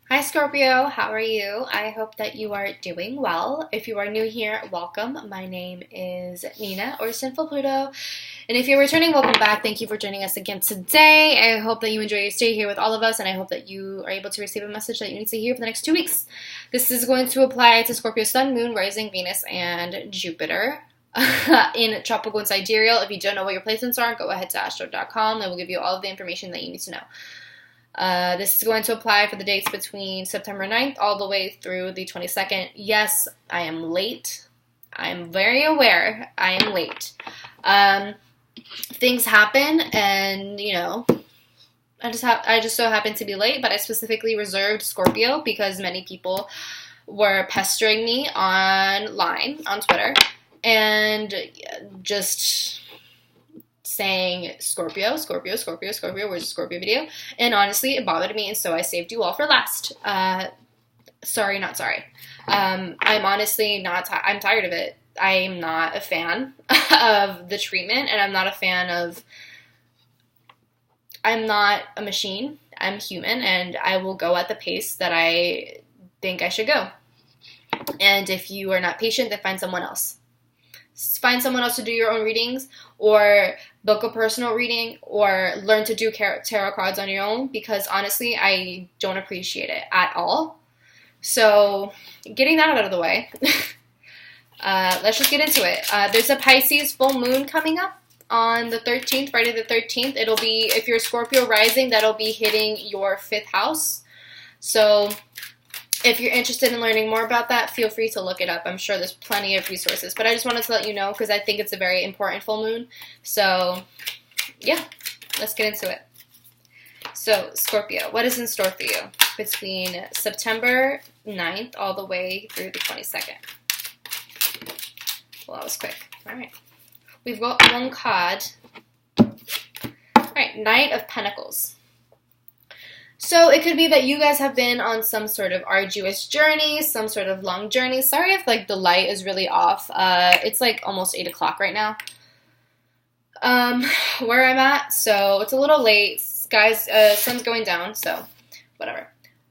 Hi Scorpio, how are you? I hope that you are doing well. If you are new here, welcome. My name is Nina or Sinfulpluto. And if you're returning, welcome back. Thank you for joining us again today. I hope that you enjoy your stay here with all of us, and I hope that you are able to receive a message that you need to hear for the next 2 weeks. This is going to apply to Scorpio Sun, Moon, Rising, Venus, and Jupiter. In Tropical and Sidereal. If you don't know what your placements are, go ahead to astro.com and we'll give you all of the information that you need to know. This is going to apply for the dates between September 9th all the way through the 22nd. Yes, I am late. I'm very aware I am late. Things happen, and I just so happen to be late. But I specifically reserved Scorpio because many people were pestering me online on Twitter and just saying Scorpio, Scorpio, Scorpio, Scorpio, where's the Scorpio video? And honestly, it bothered me, and so I saved you all for last. Sorry, not sorry. I'm honestly not, I'm tired of it. I'm not a fan of the treatment, and I'm not a machine. I'm human, and I will go at the pace that I think I should go. And if you are not patient, then find someone else. Find someone else to do your own readings, or book a personal reading, or learn to do tarot cards on your own, because honestly, I don't appreciate it at all. So, getting that out of the way, let's just get into it. There's a Pisces full moon coming up on the 13th, Friday the 13th. It'll be, if you're Scorpio rising, that'll be hitting your 5th house. So, if you're interested in learning more about that, feel free to look it up. I'm sure there's plenty of resources. But I just wanted to let you know because I think it's a very important full moon. So, yeah, let's get into it. So, Scorpio, what is in store for you between September 9th all the way through the 22nd? Well, that was quick. All right. We've got one card. All right, Knight of Pentacles. So it could be that you guys have been on some sort of arduous journey, some sort of long journey. Sorry if the light is really off. It's almost 8 o'clock right now. Where I'm at, so it's a little late. Guys, sun's going down, so whatever.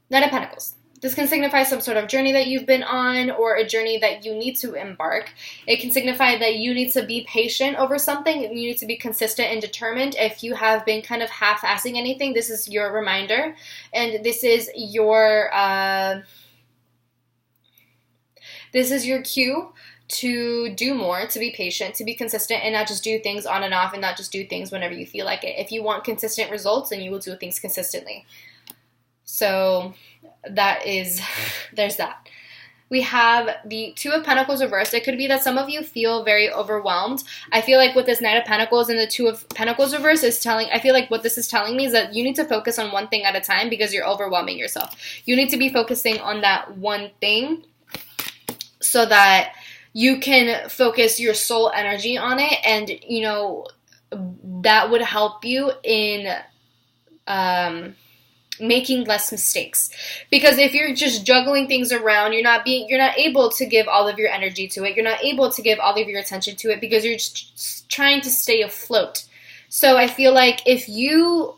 Knight of Pentacles. This can signify some sort of journey that you've been on, or a journey that you need to embark. It can signify that you need to be patient over something. You need to be consistent and determined. If you have been kind of half-assing anything, this is your reminder. And this is your cue to do more, to be patient, to be consistent, and not just do things on and off, and not just do things whenever you feel like it. If you want consistent results, then you will do things consistently. So there's that. We have the Two of Pentacles reversed. It could be that some of you feel very overwhelmed. I feel like with this Knight of Pentacles and the Two of Pentacles reversed I feel like what this is telling me is that you need to focus on one thing at a time because you're overwhelming yourself. You need to be focusing on that one thing so that you can focus your soul energy on it, and that would help you in making less mistakes. Because if you're just juggling things around, you're not able to give all of your energy to it. You're not able to give all of your attention to it because you're just trying to stay afloat. So I feel like if you're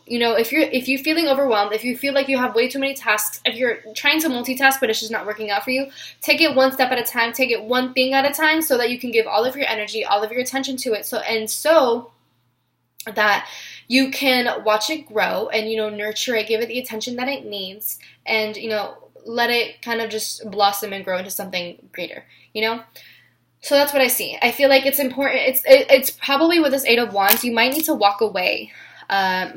feeling overwhelmed, if you feel like you have way too many tasks, if you're trying to multitask but it's just not working out for you, take it one step at a time, take it one thing at a time so that you can give all of your energy, all of your attention to it. So that you can watch it grow and, nurture it, give it the attention that it needs, and, let it kind of just blossom and grow into something greater, So that's what I see. I feel like it's important. It's probably with this Eight of Wands, you might need to walk away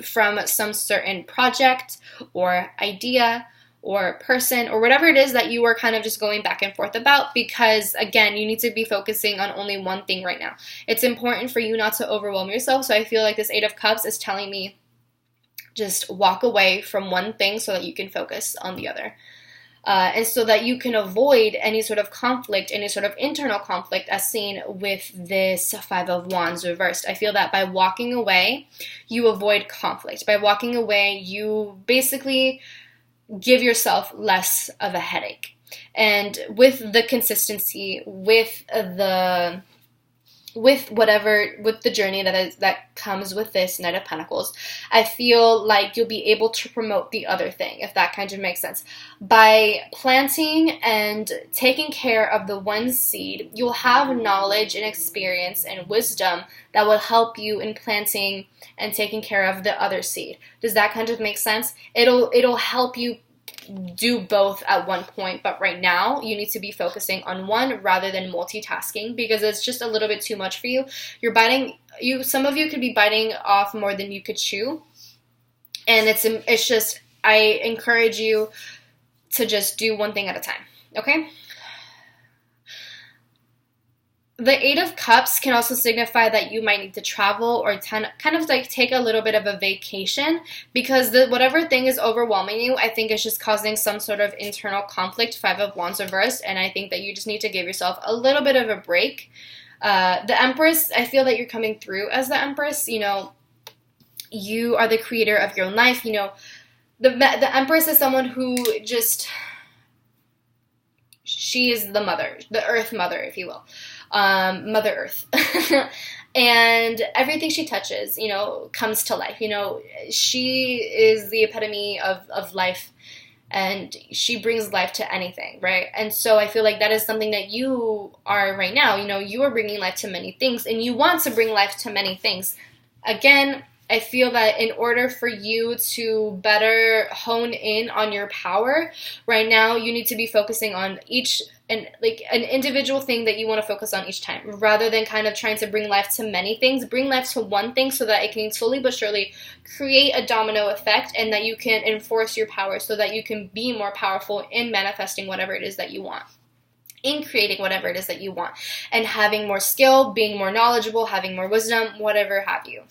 from some certain project or idea or person or whatever it is that you are kind of just going back and forth about, because again, you need to be focusing on only one thing right now. It's important for you not to overwhelm yourself. So I feel like this Eight of Cups is telling me just walk away from one thing so that you can focus on the other. And so that you can avoid any sort of conflict, any sort of internal conflict as seen with this Five of Wands reversed. I feel that by walking away, you avoid conflict. By walking away, you basically give yourself less of a headache. And with the consistency, with the with the journey that comes with this Knight of Pentacles, I feel like you'll be able to promote the other thing, if that kind of makes sense. By planting and taking care of the one seed, you'll have knowledge and experience and wisdom that will help you in planting and taking care of the other seed. Does that kind of make sense? It'll help you do both at one point, but right now you need to be focusing on one rather than multitasking, because it's just a little bit too much for you. Some of you could be biting off more than you could chew, and it's just, I encourage you to just do one thing at a time, okay? The Eight of Cups can also signify that you might need to travel or kind of like take a little bit of a vacation, because whatever thing is overwhelming you, I think is just causing some sort of internal conflict. Five of Wands reversed, and I think that you just need to give yourself a little bit of a break. The Empress, I feel that you're coming through as the Empress. You know, you are the creator of your own life. You know, the Empress is someone who just, she is the mother, the Earth Mother, if you will. Mother Earth. And everything she touches, you know, comes to life. You know, she is the epitome of life, and she brings life to anything, right? And so I feel like that is something that you are right now. You know, you are bringing life to many things, and you want to bring life to many things. Again, I feel that in order for you to better hone in on your power, right now you need to be focusing on an individual thing that you want to focus on each time, rather than kind of trying to bring life to many things. Bring life to one thing so that it can slowly but surely create a domino effect, and that you can enforce your power so that you can be more powerful in manifesting whatever it is that you want, in creating whatever it is that you want, and having more skill, being more knowledgeable, having more wisdom, whatever have you.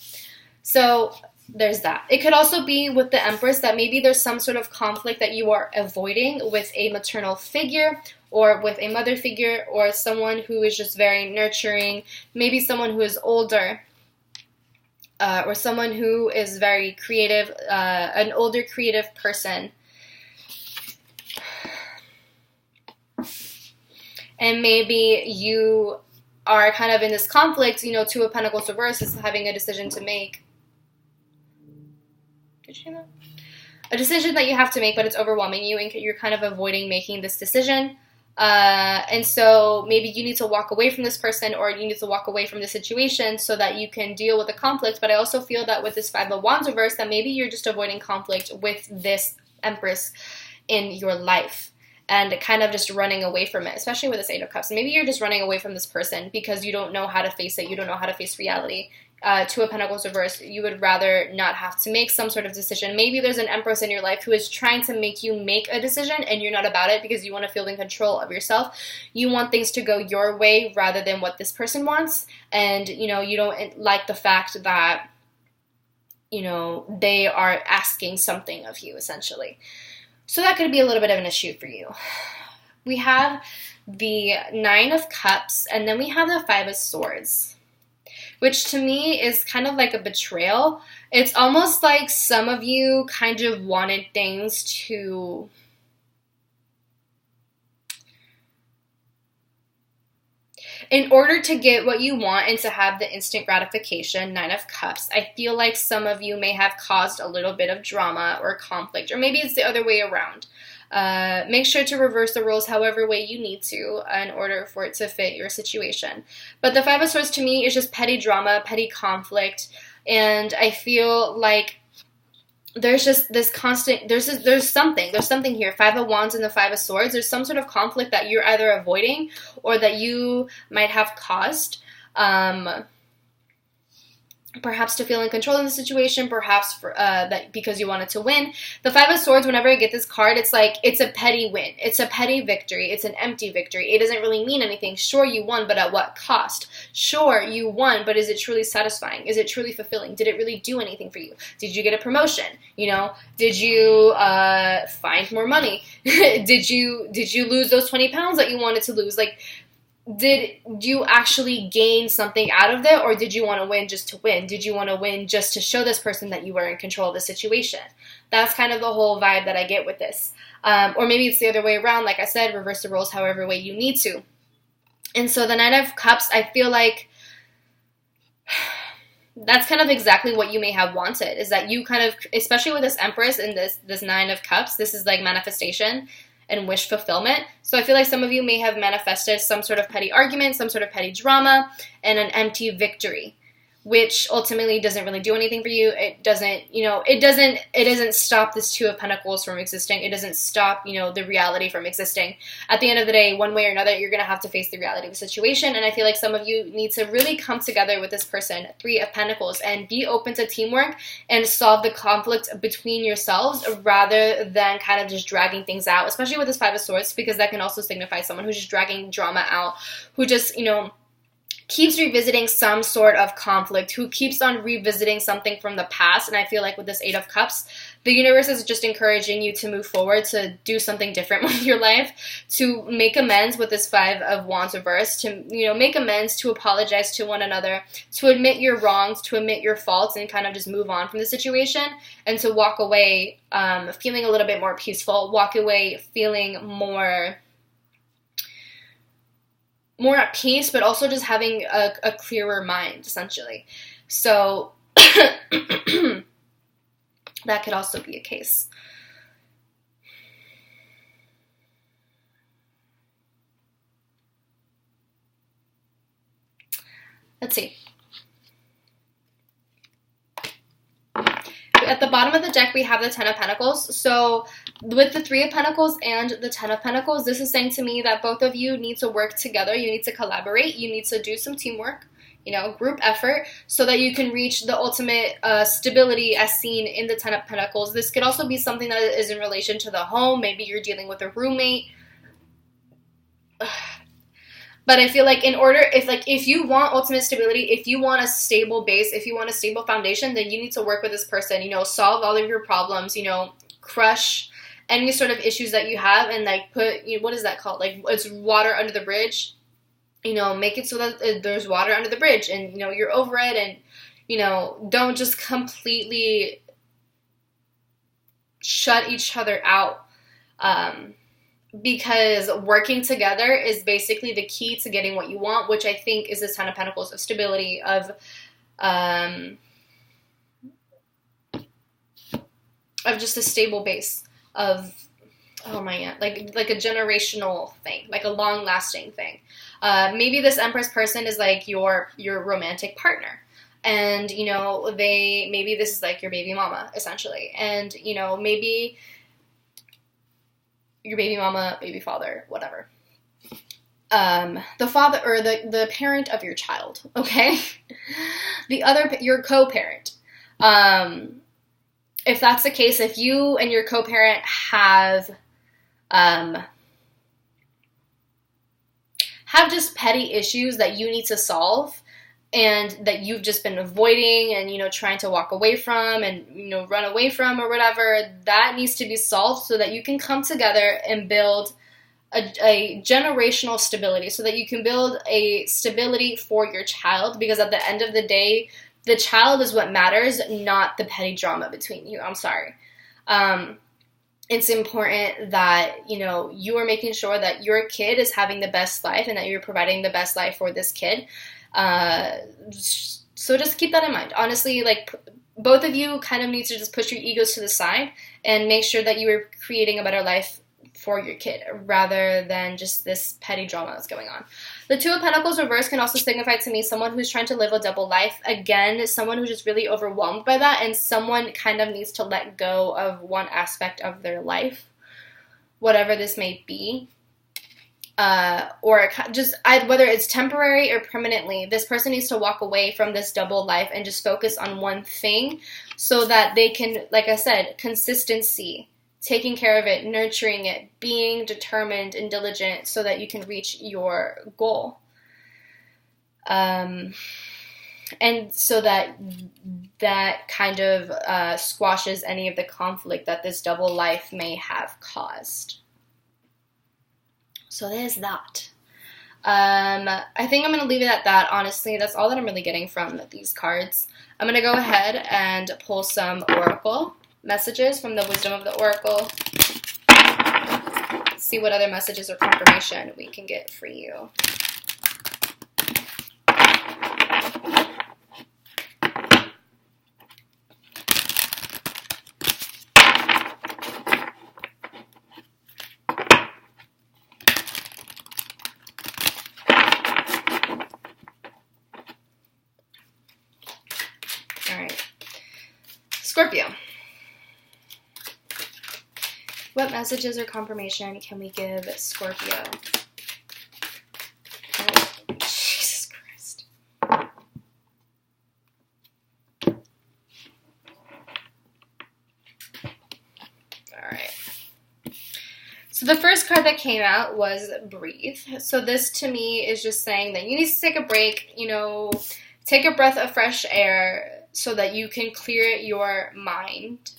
So there's that. It could also be with the Empress that maybe there's some sort of conflict that you are avoiding with a maternal figure, or with a mother figure, or someone who is just very nurturing, maybe someone who is older, or someone who is very creative, an older creative person. And maybe you are kind of in this conflict, you know, Two of Pentacles reverse is having a decision to make. Did you hear that? A decision that you have to make, but it's overwhelming you, and you're kind of avoiding making this decision. And so maybe you need to walk away from this person, or you need to walk away from the situation so that you can deal with the conflict. But I also feel that with this Five of Wands reverse, that maybe you're just avoiding conflict with this Empress in your life, and kind of just running away from it, especially with this Eight of Cups. Maybe you're just running away from this person because you don't know how to face it. You don't know how to face reality. Two of Pentacles reverse, you would rather not have to make some sort of decision. Maybe there's an Empress in your life who is trying to make you make a decision, and you're not about it because you want to feel in control of yourself. You want things to go your way rather than what this person wants. And, you know, you don't like the fact that, you know, they are asking something of you, essentially. So that could be a little bit of an issue for you. We have the Nine of Cups, and then we have the Five of Swords, which to me is kind of like a betrayal. It's almost like some of you kind of wanted things to... In order to get what you want and to have the instant gratification, Nine of Cups, I feel like some of you may have caused a little bit of drama or conflict, or maybe it's the other way around. Make sure to reverse the roles however way you need to in order for it to fit your situation. But the Five of Swords to me is just petty drama, petty conflict, and I feel like there's just this constant, there's something here. Five of Wands and the Five of Swords, there's some sort of conflict that you're either avoiding or that you might have caused. Perhaps to feel in control of the situation, perhaps for, that because you wanted to win. The Five of Swords, whenever I get this card, it's like, it's a petty win. It's a petty victory. It's an empty victory. It doesn't really mean anything. Sure, you won, but at what cost? Sure, you won, but is it truly satisfying? Is it truly fulfilling? Did it really do anything for you? Did you get a promotion? You know, did you find more money? Did you lose those 20 pounds that you wanted to lose? Like, did you actually gain something out of it, or did you want to win just to win? Did you want to win just to show this person that you were in control of the situation? That's kind of the whole vibe that I get with this. Or maybe it's the other way around. Like I said, reverse the roles however way you need to. And so the Nine of Cups, I feel like that's kind of exactly what you may have wanted, is that you kind of, especially with this Empress and this Nine of Cups, this is like manifestation and wish fulfillment. So I feel like some of you may have manifested some sort of petty argument, some sort of petty drama, and an empty victory, which ultimately doesn't really do anything for you. It doesn't, it doesn't stop this Two of Pentacles from existing. It doesn't stop, the reality from existing. At the end of the day, one way or another, you're going to have to face the reality of the situation. And I feel like some of you need to really come together with this person, Three of Pentacles, and be open to teamwork and solve the conflict between yourselves rather than kind of just dragging things out, especially with this Five of Swords, because that can also signify someone who's just dragging drama out, who just, keeps revisiting some sort of conflict, who keeps on revisiting something from the past. And I feel like with this Eight of Cups, the universe is just encouraging you to move forward, to do something different with your life, to make amends with this Five of Wands reversed, to, make amends, to apologize to one another, to admit your wrongs, to admit your faults, and kind of just move on from the situation, and to walk away feeling a little bit more peaceful, walk away feeling more at peace, but also just having a clearer mind, essentially. So that could also be a case. Let's see. At the bottom of the deck, we have the Ten of Pentacles. So with the Three of Pentacles and the Ten of Pentacles, this is saying to me that both of you need to work together. You need to collaborate. You need to do some teamwork, group effort, so that you can reach the ultimate stability as seen in the Ten of Pentacles. This could also be something that is in relation to the home. Maybe you're dealing with a roommate. But I feel like if you want ultimate stability, if you want a stable base, if you want a stable foundation, then you need to work with this person, solve all of your problems, crush any sort of issues that you have, and like put, what is that called? Like, it's water under the bridge, make it so that there's water under the bridge, and, you're over it, and, don't just completely shut each other out. Because working together is basically the key to getting what you want, which I think is this Ten of Pentacles, of stability, of just a stable base, of, oh my god, like a generational thing, like a long-lasting thing. Maybe this Empress person is like your romantic partner. And, maybe this is like your baby mama, essentially. And, maybe your baby mama, baby father, whatever. The father or the parent of your child, okay? Your co-parent. If that's the case, if you and your co-parent have just petty issues that you need to solve, and that you've just been avoiding and, trying to walk away from and, run away from or whatever, that needs to be solved so that you can come together and build a generational stability, so that you can build a stability for your child, because at the end of the day, the child is what matters, not the petty drama between you. I'm sorry. It's important that, you are making sure that your kid is having the best life and that you're providing the best life for this kid. So just keep that in mind. Honestly, like, both of you kind of need to just push your egos to the side and make sure that you are creating a better life for your kid rather than just this petty drama that's going on. The Two of Pentacles reverse can also signify to me someone who's trying to live a double life. Again, someone who's just really overwhelmed by that, and someone kind of needs to let go of one aspect of their life, whatever this may be. Or just whether it's temporary or permanently, this person needs to walk away from this double life and just focus on one thing so that they can, like I said, consistency, taking care of it, nurturing it, being determined and diligent so that you can reach your goal. And so that kind of squashes any of the conflict that this double life may have caused. So there's that. I think I'm going to leave it at that, honestly. That's all that I'm really getting from these cards. I'm going to go ahead and pull some oracle messages from the Wisdom of the Oracle. See what other messages or confirmation we can get for you. Scorpio. What messages or confirmation can we give Scorpio? Oh, Jesus Christ. Alright. So the first card that came out was Breathe. So this to me is just saying that you need to take a break, you know, take a breath of fresh air so that you can clear your mind.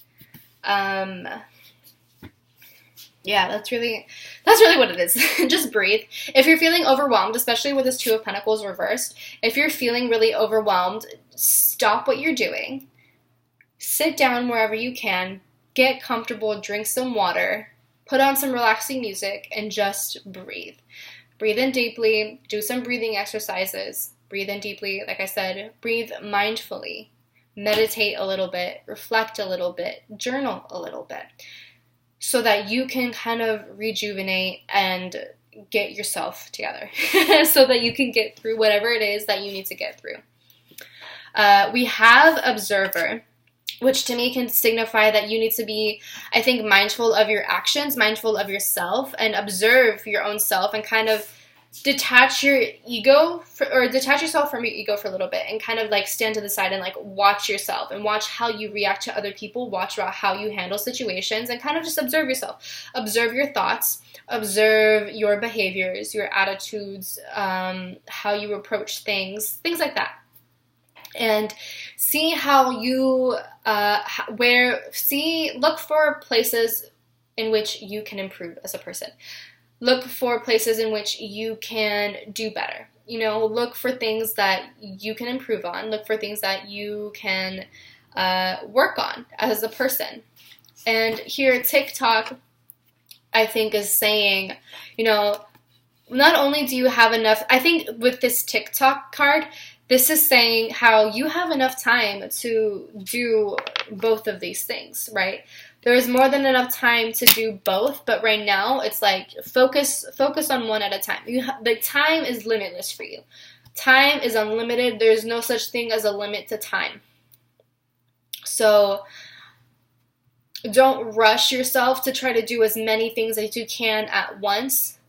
Yeah, that's really what it is. Just breathe. If you're feeling overwhelmed, especially with this Two of Pentacles reversed, if you're feeling really overwhelmed, stop what you're doing. Sit down wherever you can. Get comfortable. Drink some water. Put on some relaxing music and just breathe. Breathe in deeply. Do some breathing exercises. Breathe in deeply. Like I said, breathe mindfully. Meditate a little bit. Reflect a little bit. Journal a little bit. So that you can kind of rejuvenate and get yourself together. So that you can get through whatever it is that you need to get through. We have Observer, which to me can signify that you need to be, I think, mindful of your actions, mindful of yourself, and observe your own self and kind of detach your ego detach yourself from your ego for a little bit and kind of like stand to the side and like watch yourself and watch how you react to other people, watch how you handle situations, and kind of just observe yourself. Observe your thoughts, observe your behaviors, your attitudes, how you approach things like that. And see how you, look for places in which you can improve as a person. Look for places in which you can do better. You know, look for things that you can improve on. Look for things that you can work on as a person. And here, TikTok, I think, is saying, you know, not only do you have enough, I think with this TikTok card, this is saying how you have enough time to do both of these things, right? There is more than enough time to do both, but right now it's like focus on one at a time. The time is limitless for you. Time is unlimited. There's no such thing as a limit to time. So don't rush yourself to try to do as many things as you can at once,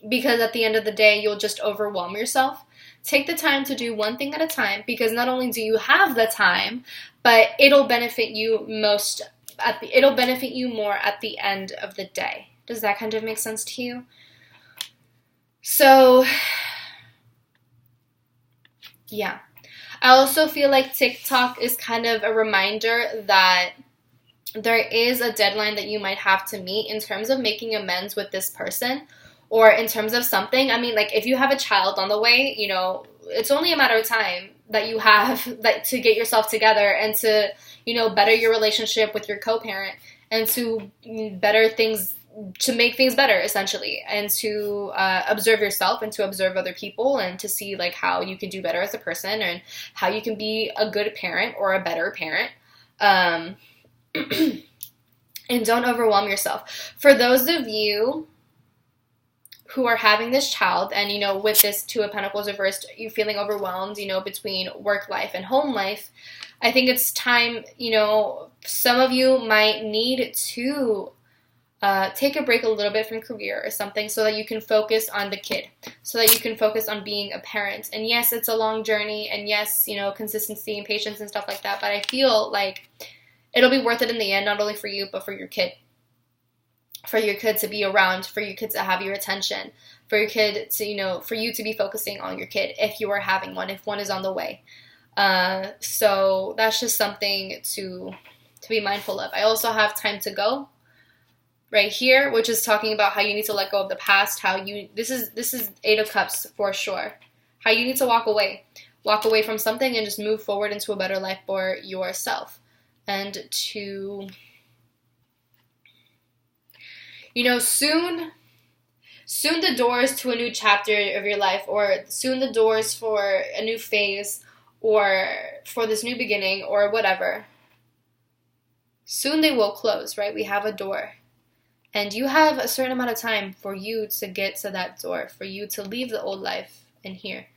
because at the end of the day, you'll just overwhelm yourself. Take the time to do one thing at a time, because not only do you have the time, but it'll benefit you it'll benefit you more at the end of the day. Does that kind of make sense to you? So, yeah. I also feel like TikTok is kind of a reminder that there is a deadline that you might have to meet in terms of making amends with this person, or in terms of something. I mean, like, if you have a child on the way, you know, it's only a matter of time that you have to get yourself together and to, you know, better your relationship with your co-parent and to make things better, essentially, and to observe yourself and to observe other people and to see, like, how you can do better as a person and how you can be a good parent or a better parent. And don't overwhelm yourself. For those of you who are having this child and, you know, with this Two of Pentacles reversed, you're feeling overwhelmed, you know, between work life and home life, I think it's time, you know, some of you might need to take a break a little bit from career or something so that you can focus on the kid, so that you can focus on being a parent. And yes, it's a long journey, and yes, you know, consistency and patience and stuff like that, but I feel like it'll be worth it in the end, not only for you, but for your kid. For your kid to be around, for your kid to have your attention, for your kid to, you know, for you to be focusing on your kid if you are having one, if one is on the way. So that's just something to be mindful of. I also have Time to Go right here, which is talking about how you need to let go of the past, this is Eight of Cups for sure. How you need to walk away from something and just move forward into a better life for yourself. And to, you know, soon the doors to a new chapter of your life, or soon the doors for a new phase, or for this new beginning, or whatever, soon they will close, right? We have a door. And you have a certain amount of time for you to get to that door, for you to leave the old life in here.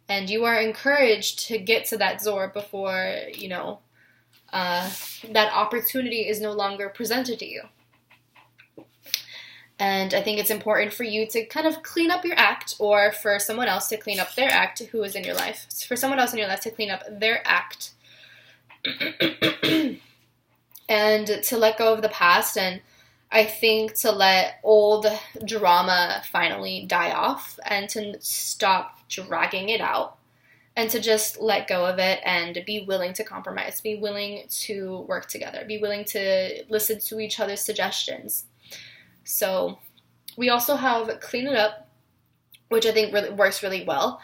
And you are encouraged to get to that door before, you know, that opportunity is no longer presented to you. And I think it's important for you to kind of clean up your act, or for someone else to clean up their act who is in your life. For someone else in your life to clean up their act and to let go of the past. And I think to let old drama finally die off and to stop dragging it out and to just let go of it and be willing to compromise, be willing to work together, be willing to listen to each other's suggestions. So we also have clean it up, which I think really works really well.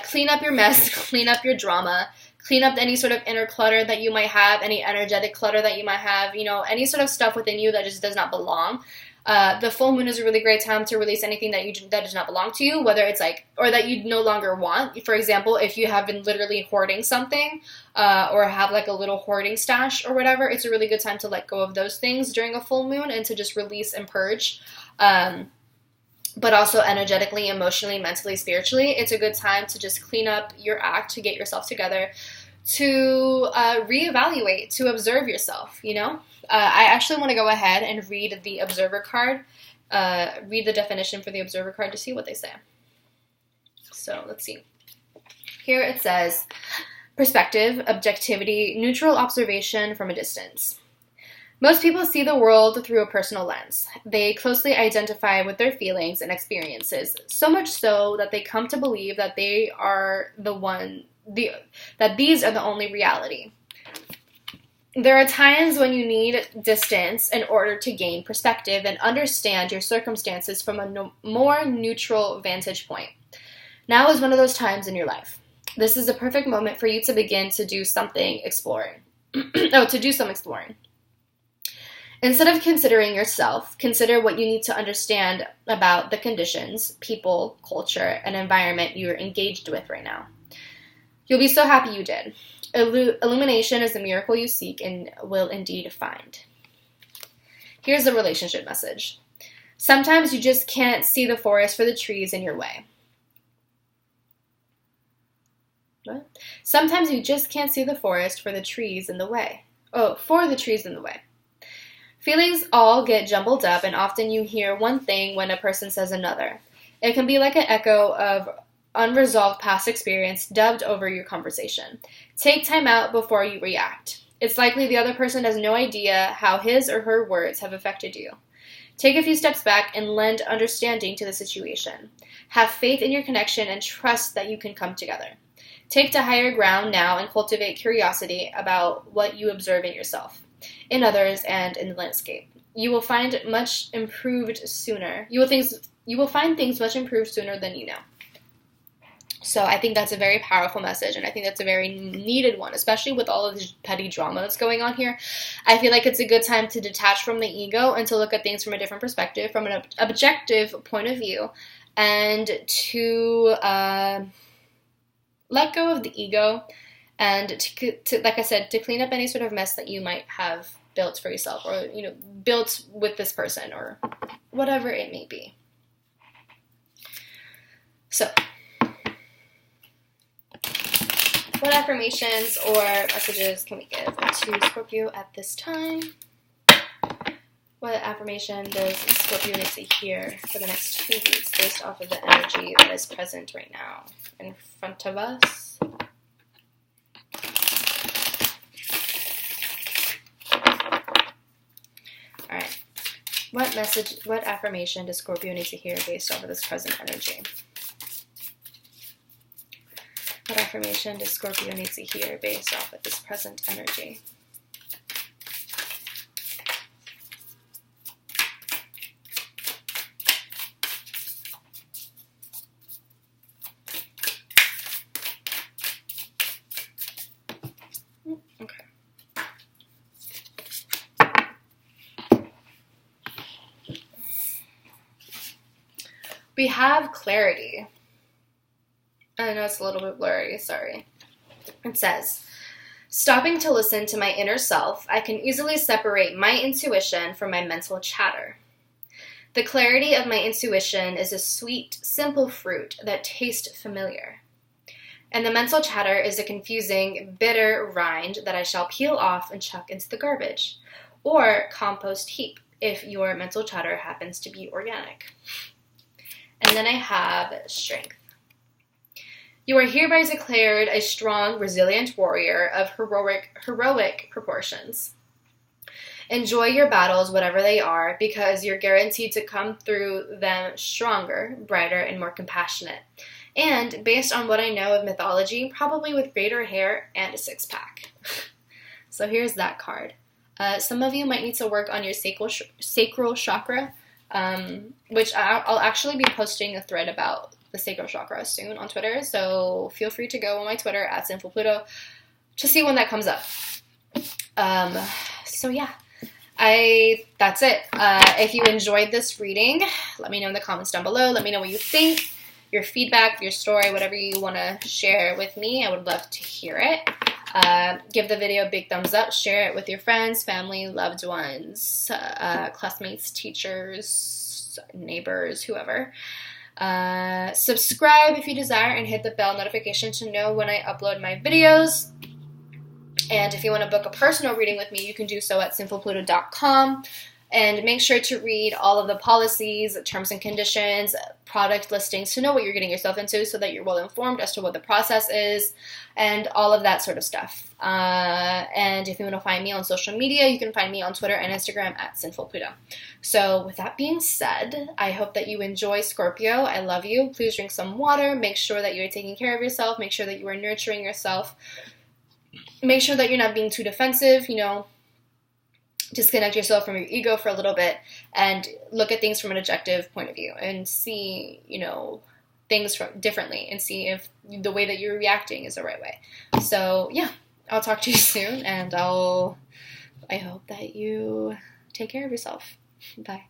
Clean up your mess, clean up your drama, clean up any sort of inner clutter that you might have, any energetic clutter that you might have, any sort of stuff within you that just does not belong. The full moon is a really great time to release anything that does not belong to you, whether it's or that you no longer want. For example, if you have been literally hoarding something, or have a little hoarding stash or whatever, it's a really good time to let go of those things during a full moon and to just release and purge. But also energetically, emotionally, mentally, spiritually, it's a good time to just clean up your act, to get yourself together, to reevaluate, to observe yourself, I actually want to go ahead and read the observer card, read the definition for the observer card to see what they say. So let's see. Here it says, perspective, objectivity, neutral observation from a distance. Most people see the world through a personal lens. They closely identify with their feelings and experiences, so much so that they come to believe that these are the only reality. There are times when you need distance in order to gain perspective and understand your circumstances from a more neutral vantage point. Now is one of those times in your life. This is a perfect moment for you to begin to do something exploring. Instead of considering yourself, consider what you need to understand about the conditions, people, culture, and environment you're engaged with right now. You'll be so happy you did. Illumination is the miracle you seek and will indeed find. Here's the relationship message. Sometimes you just can't see the forest for the trees in your way. What? Sometimes you just can't see the forest for the trees in the way. For the trees in the way. Feelings all get jumbled up, and often you hear one thing when a person says another. It can be like an echo of unresolved past experience dubbed over your conversation. Take time out before you react. It's likely the other person has no idea how his or her words have affected you. Take a few steps back and lend understanding to the situation. Have faith in your connection and trust that you can come together. Take to higher ground now and cultivate curiosity about what you observe in yourself, in others, and in the landscape. You will find much improved sooner. You will find things much improved sooner than you know. So I think that's a very powerful message, and I think that's a very needed one, especially with all of this petty drama that's going on here. I feel like it's a good time to detach from the ego and to look at things from a different perspective, from an objective point of view, and to let go of the ego and to, like I said, to clean up any sort of mess that you might have built for yourself, or built with this person, or whatever it may be. So, what affirmations or messages can we give to Scorpio at this time? What affirmation does Scorpio need to hear for the next 2 weeks based off of the energy that is present right now in front of us? Alright. What affirmation does Scorpio need to hear based off of this present energy? What affirmation does Scorpio need to hear based off of this present energy? Okay. We have clarity. I know it's a little bit blurry, sorry. It says, stopping to listen to my inner self, I can easily separate my intuition from my mental chatter. The clarity of my intuition is a sweet, simple fruit that tastes familiar. And the mental chatter is a confusing, bitter rind that I shall peel off and chuck into the garbage, or compost heap if your mental chatter happens to be organic. And then I have strength. You are hereby declared a strong, resilient warrior of heroic proportions. Enjoy your battles, whatever they are, because you're guaranteed to come through them stronger, brighter, and more compassionate. And based on what I know of mythology, probably with greater hair and a six-pack. So here's that card. Some of you might need to work on your sacral chakra, which I'll actually be posting a thread about the sacral chakra soon on Twitter. So feel free to go on my Twitter at Sinfulpluto to see when that comes up. So yeah. That's it. If you enjoyed this reading, let me know in the comments down below. Let me know what you think, your feedback, your story, whatever you want to share with me. I would love to hear it. Give the video a big thumbs up. Share it with your friends, family, loved ones, classmates, teachers, neighbors, whoever. Subscribe if you desire and hit the bell notification to know when I upload my videos. And if you want to book a personal reading with me, you can do so at sinfulpluto.com. And make sure to read all of the policies, terms and conditions, product listings to know what you're getting yourself into so that you're well informed as to what the process is and all of that sort of stuff. And if you want to find me on social media, you can find me on Twitter and Instagram at Sinfulpluto. So with that being said, I hope that you enjoy Scorpio. I love you. Please drink some water. Make sure that you're taking care of yourself. Make sure that you are nurturing yourself. Make sure that you're not being too defensive, disconnect yourself from your ego for a little bit and look at things from an objective point of view and see, things differently and see if the way that you're reacting is the right way. So yeah, I'll talk to you soon and I hope that you take care of yourself. Bye.